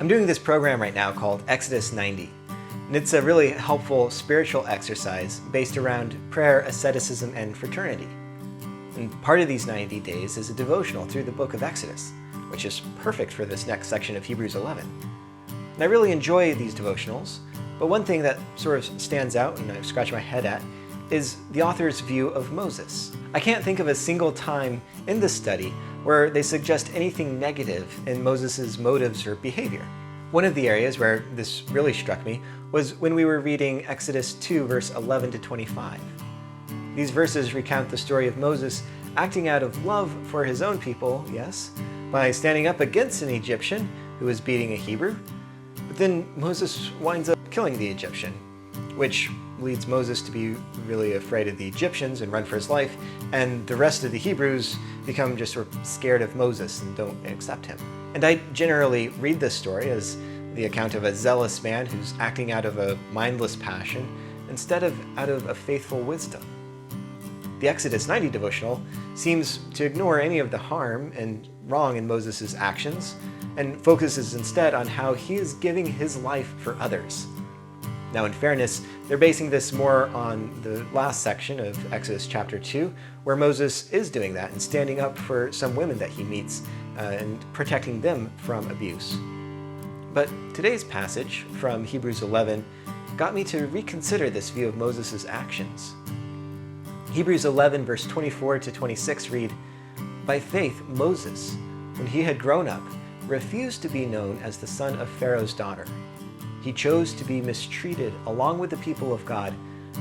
doing this program right now called Exodus 90, and it's a really helpful spiritual exercise based around prayer, asceticism, and fraternity. And part of these 90 days is a devotional through the book of Exodus, which is perfect for this next section of Hebrews 11. And I really enjoy these devotionals, but one thing that sort of stands out and I scratch my head at is the author's view of Moses. I can't think of a single time in this study where they suggest anything negative in Moses' motives or behavior. One of the areas where this really struck me was when we were reading Exodus 2, verse 11 to 25. These verses recount the story of Moses acting out of love for his own people, yes, by standing up against an Egyptian who was beating a Hebrew. But then Moses winds up killing the Egyptian, which leads Moses to be really afraid of the Egyptians and run for his life, and the rest of the Hebrews become just sort of scared of Moses and don't accept him. And I generally read this story as the account of a zealous man who's acting out of a mindless passion instead of out of a faithful wisdom. The Exodus 90 devotional seems to ignore any of the harm and wrong in Moses' actions and focuses instead on how he is giving his life for others. Now, in fairness, they're basing this more on the last section of Exodus chapter 2, where Moses is doing that and standing up for some women that he meets and protecting them from abuse. But today's passage from Hebrews 11 got me to reconsider this view of Moses' actions. Hebrews 11, verse 24 to 26 read, "By faith, Moses, when he had grown up, refused to be known as the son of Pharaoh's daughter. He chose to be mistreated along with the people of God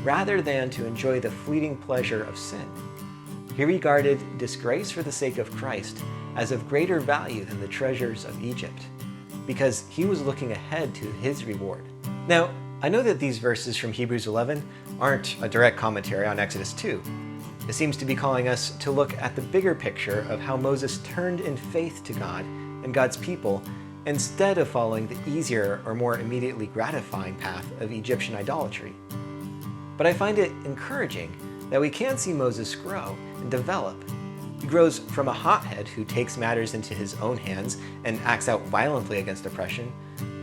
rather than to enjoy the fleeting pleasure of sin. He regarded disgrace for the sake of Christ as of greater value than the treasures of Egypt, because he was looking ahead to his reward." Now, I know that these verses from Hebrews 11 aren't a direct commentary on Exodus 2. It seems to be calling us to look at the bigger picture of how Moses turned in faith to God and God's people instead of following the easier or more immediately gratifying path of Egyptian idolatry. But I find it encouraging that we can see Moses grow and develop. He grows from a hothead who takes matters into his own hands and acts out violently against oppression,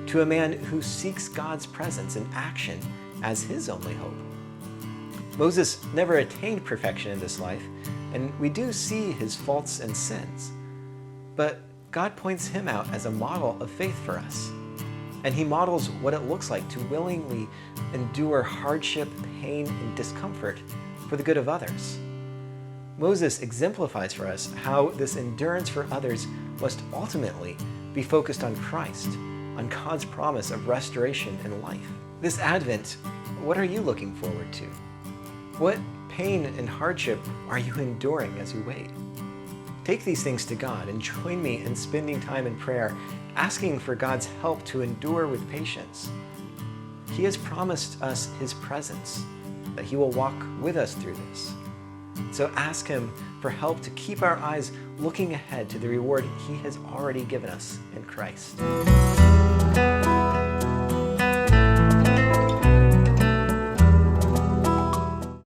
to a man who seeks God's presence and action as his only hope. Moses never attained perfection in this life, and we do see his faults and sins. But God points him out as a model of faith for us, and he models what it looks like to willingly endure hardship, pain, and discomfort for the good of others. Moses exemplifies for us how this endurance for others must ultimately be focused on Christ, on God's promise of restoration and life. This Advent, what are you looking forward to? What pain and hardship are you enduring as you wait? Take these things to God and join me in spending time in prayer, asking for God's help to endure with patience. He has promised us his presence, that he will walk with us through this. So ask him for help to keep our eyes looking ahead to the reward he has already given us in Christ.